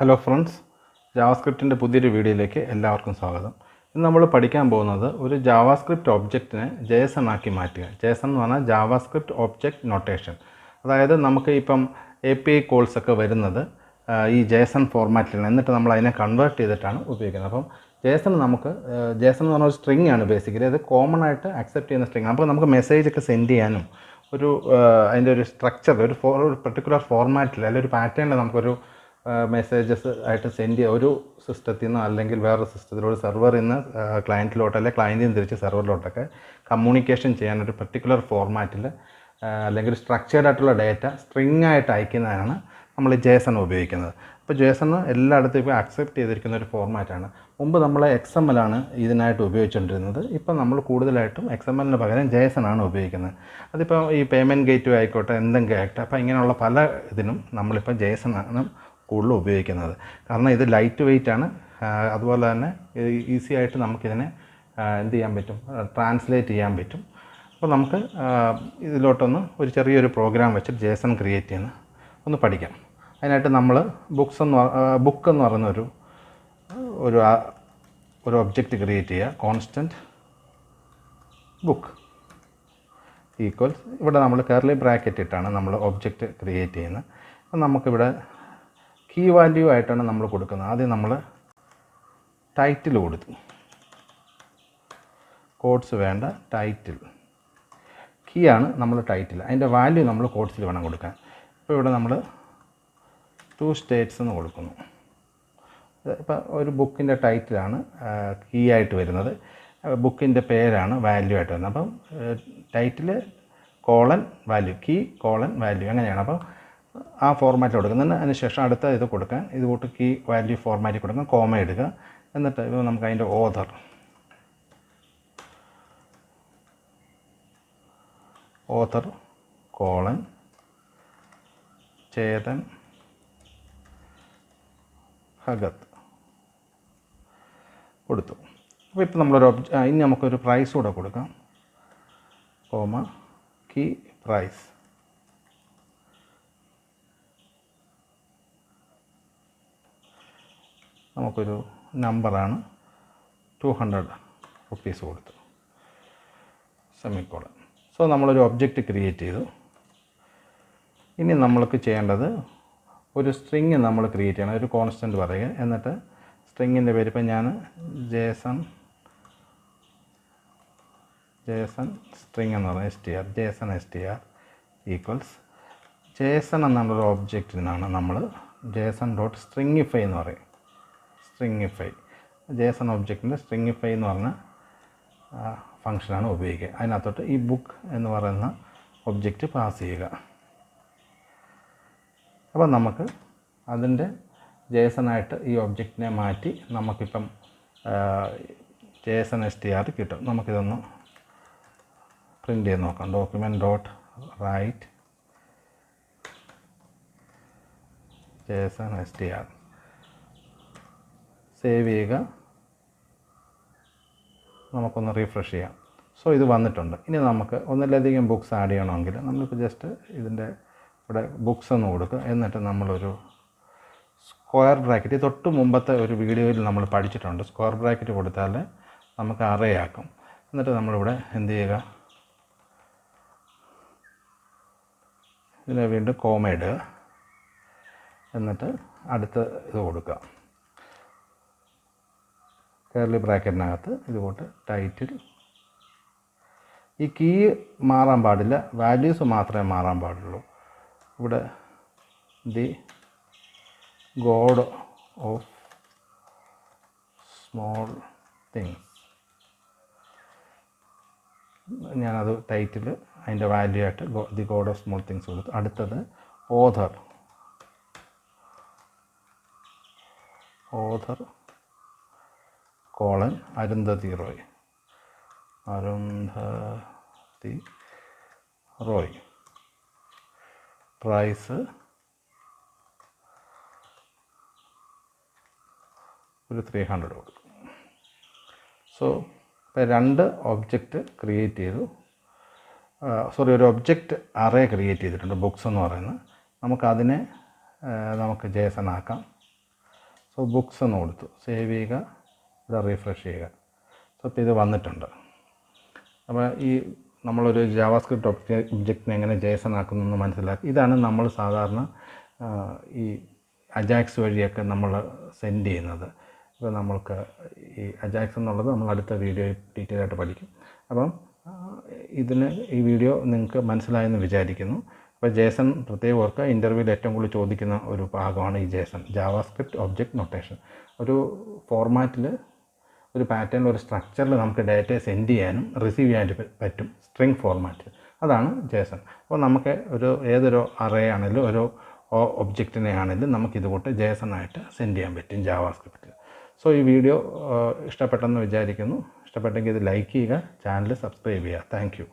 Hello friends, ജാവാസ്ക്രിപ്റ്റിൻ്റെ പുതിയൊരു വീഡിയോയിലേക്ക് എല്ലാവർക്കും സ്വാഗതം. ഇന്ന് നമ്മൾ പഠിക്കാൻ പോകുന്നത് ഒരു ജാവാസ്ക്രിപ്റ്റ് ഒബ്ജക്റ്റിനെ JSON ആക്കി മാറ്റുക. JSON എന്ന് പറഞ്ഞാൽ ജാവാസ്ക്രിപ്റ്റ് ഒബ്ജക്റ്റ് നൊട്ടേഷൻ. അതായത് നമുക്ക് ഇപ്പം API കോൾസ് ഒക്കെ വരുന്നത് ഈ JSON ഫോർമാറ്റിലാണ്. എന്നിട്ട് നമ്മൾ അതിനെ കൺവേർട്ട് ചെയ്തിട്ടാണ് ഉപയോഗിക്കുന്നത്. അപ്പം JSON എന്ന് പറഞ്ഞ ഒരു സ്ട്രിങ് ആണ് ബേസിക്കലി. അത് കോമൺ ആയിട്ട് അക്സെപ്റ്റ് ചെയ്യുന്ന സ്ട്രിങ്. അപ്പോൾ നമുക്ക് മെസ്സേജ് ഒക്കെ സെൻഡ് ചെയ്യാനും അതിൻ്റെ ഒരു സ്ട്രക്ചർ ഒരു പെർട്ടിക്കുലർ ഫോർമാറ്റിൽ അല്ലെങ്കിൽ ഒരു പാറ്റേണിൽ നമുക്കൊരു മെസ്സേജസ് ആയിട്ട് സെൻഡ് ചെയ്യുക. ഒരു സിസ്റ്റത്തിൽ നിന്ന് അല്ലെങ്കിൽ വേറൊരു സിസ്റ്റത്തിലൂടെ സെർവറിൽ നിന്ന് ക്ലയൻറ്റിലോട്ട് അല്ലെങ്കിൽ ക്ലയൻറ്റിൽ നിന്ന് തിരിച്ച് സെർവറിലോട്ടൊക്കെ കമ്മ്യൂണിക്കേഷൻ ചെയ്യാൻ ഒരു പെർട്ടിക്കുലർ ഫോർമാറ്റിൽ അല്ലെങ്കിൽ സ്ട്രക്ചേർഡ് ആയിട്ടുള്ള ഡേറ്റ സ്ട്രിങ് ആയിട്ട് അയക്കുന്നതിനാണ് നമ്മൾ JSON ഉപയോഗിക്കുന്നത്. അപ്പോൾ JSON എല്ലായിടത്തും ഇപ്പോൾ അക്സെപ്റ്റ് ചെയ്തിരിക്കുന്ന ഒരു ഫോർമാറ്റാണ്. മുമ്പ് നമ്മൾ XML ആണ് ഇതിനായിട്ട് ഉപയോഗിച്ചുകൊണ്ടിരുന്നത്. ഇപ്പം നമ്മൾ കൂടുതലായിട്ടും XMLന് പകരം JSON ആണ് ഉപയോഗിക്കുന്നത്. അതിപ്പോൾ ഈ പേയ്മെൻറ്റ് ഗേറ്റ്വേ ആയിക്കോട്ടെ, എന്തെങ്കിലും ആയിക്കോട്ടെ, അപ്പോൾ ഇങ്ങനെയുള്ള പല ഇതിനും നമ്മളിപ്പോൾ JSON ആണ് കൂടുതൽ ഉപയോഗിക്കുന്നത്. കാരണം ഇത് ലൈറ്റ് വെയ്റ്റ് ആണ്. അതുപോലെ തന്നെ ഈസി ആയിട്ട് നമുക്കിതിനെ എന്ത് ചെയ്യാൻ പറ്റും, ട്രാൻസ്ലേറ്റ് ചെയ്യാൻ പറ്റും. അപ്പോൾ നമുക്ക് ഇതിലോട്ടൊന്ന് ഒരു ചെറിയൊരു പ്രോഗ്രാം വെച്ച് JSON ക്രിയേറ്റ് ചെയ്യുന്ന ഒന്ന് പഠിക്കാം. അതിനായിട്ട് നമ്മൾ ബുക്ക് എന്ന് പറയുന്ന ഒരു ഒബ്ജക്റ്റ് ക്രിയേറ്റ് ചെയ്യുക. കോൺസ്റ്റൻറ്റ് ബുക്ക് ഈക്വൽസ്, ഇവിടെ നമ്മൾ കർലി ബ്രാക്കറ്റ് ഇട്ടാണ് നമ്മൾ ഒബ്ജക്റ്റ് ക്രിയേറ്റ് ചെയ്യുന്നത്. അപ്പം നമുക്കിവിടെ കീ വാല്യൂ ആയിട്ടാണ് നമ്മൾ കൊടുക്കുന്നത്. ആദ്യം നമ്മൾ ടൈറ്റിൽ കൊടുത്തു, കോഡ്സ് വേണ്ട, ടൈറ്റിൽ കീ ആണ് നമ്മൾ ടൈറ്റിൽ. അതിൻ്റെ വാല്യൂ നമ്മൾ കോഡ്സിൽ വേണം കൊടുക്കാൻ. ഇപ്പോൾ ഇവിടെ നമ്മൾ 2 states എന്ന് കൊടുക്കുന്നു. ഇപ്പോൾ ഒരു ബുക്കിൻ്റെ ടൈറ്റിലാണ് കീ ആയിട്ട് വരുന്നത്, ബുക്കിൻ്റെ പേരാണ് വാല്യൂ ആയിട്ട് വരുന്നത്. അപ്പം title colon value, key colon value, അങ്ങനെയാണ്. അപ്പം ആ ഫോർമാറ്റിൽ കൊടുക്കുന്നതിന് അതിന് ശേഷം അടുത്ത ഇത് കൊടുക്കാൻ ഇത് കൂട്ട് കീ വാല്യൂ ഫോർമാറ്റിൽ കൊടുക്കാൻ കോമ എടുക്കുക. എന്നിട്ട് ഇത് നമുക്ക് അതിൻ്റെ ഓഥർ കോളൻ ചേതൻ ഭഗത് കൊടുത്തു. അപ്പോൾ ഇപ്പോൾ നമ്മളൊരു ഇനി നമുക്കൊരു പ്രൈസ് കൂടെ കൊടുക്കാം, കോമ കീ പ്രൈസ്. നമുക്കൊരു നമ്പറാണ്, 200 rupees കൊടുത്തു, സെമിക്കോളൻ. സോ നമ്മളൊരു ഒബ്ജക്റ്റ് ക്രിയേറ്റ് ചെയ്തു. ഇനി നമ്മൾക്ക് ചെയ്യേണ്ടത് ഒരു സ്ട്രിങ് നമ്മൾ ക്രിയേറ്റ് ചെയ്യണം. ഒരു കോൺസ്റ്റൻറ്റ് പറയുക. എന്നിട്ട് സ്ട്രിങ്ങിൻ്റെ പേര് ഇപ്പം ഞാൻ JSON സ്ട്രിങ് എന്ന് പറഞ്ഞാൽ JSON.str ഈക്വൽസ് JSON എന്നുള്ളൊരു ഒബ്ജക്റ്റിനാണ് നമ്മൾ JSON.stringify എന്ന് പറയും. സ്ട്രിങ്ങിഫൈ JSON ഒബ്ജക്റ്റിൻ്റെ സ്ട്രിങ്ങിഫൈ എന്ന് പറഞ്ഞ ഫംഗ്ഷനാണ് ഉപയോഗിക്കുക. അതിനകത്തോട്ട് ഈ ബുക്ക് എന്ന് പറയുന്ന ഒബ്ജക്റ്റ് പാസ് ചെയ്യുക. അപ്പോൾ നമുക്ക് അതിൻ്റെ JSON ആയിട്ട് ഈ ഒബ്ജക്റ്റിനെ മാറ്റി നമുക്കിപ്പം JSON.str കിട്ടും. നമുക്കിതൊന്ന് പ്രിൻ്റ് ചെയ്ത് നോക്കാം. document.write JSON.str സേവ് ചെയ്യുക. നമുക്കൊന്ന് റീഫ്രഷ് ചെയ്യാം. സോ ഇത് വന്നിട്ടുണ്ട്. ഇനി നമുക്ക് ഒന്നിലധികം ബുക്സ് ആഡ് ചെയ്യണമെങ്കിൽ നമ്മളിപ്പോൾ ജസ്റ്റ് ഇതിൻ്റെ ഇവിടെ ബുക്സ് എന്ന് കൊടുക്കുക. എന്നിട്ട് നമ്മളൊരു സ്ക്വയർ ബ്രാക്കറ്റ്, തൊട്ട് മുമ്പത്തെ ഒരു വീഡിയോയിൽ നമ്മൾ പഠിച്ചിട്ടുണ്ട്. സ്ക്വയർ ബ്രാക്കറ്റ് കൊടുത്താൽ നമുക്ക് അറേ ആക്കും. എന്നിട്ട് നമ്മളിവിടെ എന്ത് ചെയ്യുക, ഇതിനെ വീണ്ടും കോമ ഇടുക. എന്നിട്ട് അടുത്ത ഇത് കൊടുക്കുക, കർലി ബ്രാക്കറ്റിനകത്ത് ഇതുകൊണ്ട് ടൈറ്റിൽ. ഈ കീ മാറാൻ പാടില്ല, വാല്യൂസ് മാത്രമേ മാറാൻ പാടുള്ളൂ. ഇവിടെ the god of small things, ഞാനത് ടൈറ്റിൽ അതിൻ്റെ വാല്യൂ ആയിട്ട് the god of small things കൊടുത്തു. അടുത്തത് author colon Arundhati Roy price ഒരു 300 കൊടുക്കും. സോ ഇപ്പോൾ 2 ഒബ്ജക്റ്റ് ക്രിയേറ്റ് ചെയ്തു. ഒരു ഒബ്ജക്റ്റ് അറേ ക്രിയേറ്റ് ചെയ്തിട്ടുണ്ട്, ബുക്സ് എന്ന് പറയുന്നത്. നമുക്കതിനെ നമുക്ക് JSON ആക്കാം. സോ ബുക്സ് എന്ന് കൊടുത്തു, സേവ് ചെയ്യുക, ഇവിടെ റീഫ്രഷ് ചെയ്യുക. സോ ഇപ്പോൾ ഇത് വന്നിട്ടുണ്ട്. അപ്പോൾ ഈ നമ്മളൊരു ജാവാസ്ക്രിപ്റ്റ് ഒബ്ജക്റ്റിനെ എങ്ങനെ JSON ആക്കുന്നതെന്ന് മനസ്സിലാക്കി. ഇതാണ് നമ്മൾ സാധാരണ ഈ അജാക്സ് വഴിയൊക്കെ നമ്മൾ സെൻഡ് ചെയ്യുന്നത്. ഇപ്പോൾ നമ്മൾക്ക് ഈ അജാക്സ് എന്നുള്ളത് നമ്മൾ അടുത്ത വീഡിയോ ഡീറ്റെയിൽ ആയിട്ട് പഠിക്കും. അപ്പം ഈ വീഡിയോ നിങ്ങൾക്ക് മനസ്സിലായെന്ന് വിചാരിക്കുന്നു. അപ്പോൾ JSON പ്രത്യേകം ഓർക്കുക, ഇൻ്റർവ്യൂവിൽ ഏറ്റവും കൂടുതൽ ചോദിക്കുന്ന ഒരു ഭാഗമാണ് ഈ JSON, ജാവാസ്ക്രിപ്റ്റ് ഒബ്ജക്റ്റ് നൊട്ടേഷൻ. ഒരു ഫോർമാറ്റിൽ, ഒരു പാറ്റേണിൽ, ഒരു സ്ട്രക്ചറിൽ നമുക്ക് ഡാറ്റയെ സെൻഡ് ചെയ്യാനും റിസീവ് ചെയ്യാനും പറ്റും, സ്ട്രിംഗ് ഫോർമാറ്റിൽ. അതാണ് JSON. അപ്പോൾ നമുക്ക് ഏതൊരു അറേ ആണെങ്കിലും ഒരു ഒബ്ജക്റ്റിനെ ആണെങ്കിലും നമുക്കിതുകൊണ്ട് JSON ആയിട്ട് സെൻഡ് ചെയ്യാൻ പറ്റും ജാവാസ്ക്രിപ്റ്റിൽ. സോ ഈ വീഡിയോ ഇഷ്ടപ്പെട്ടെന്ന് വിചാരിക്കുന്നു. ഇഷ്ടപ്പെട്ടെങ്കിൽ ഇത് ലൈക്ക് ചെയ്യുക, ചാനൽ സബ്സ്ക്രൈബ് ചെയ്യുക. Thank you.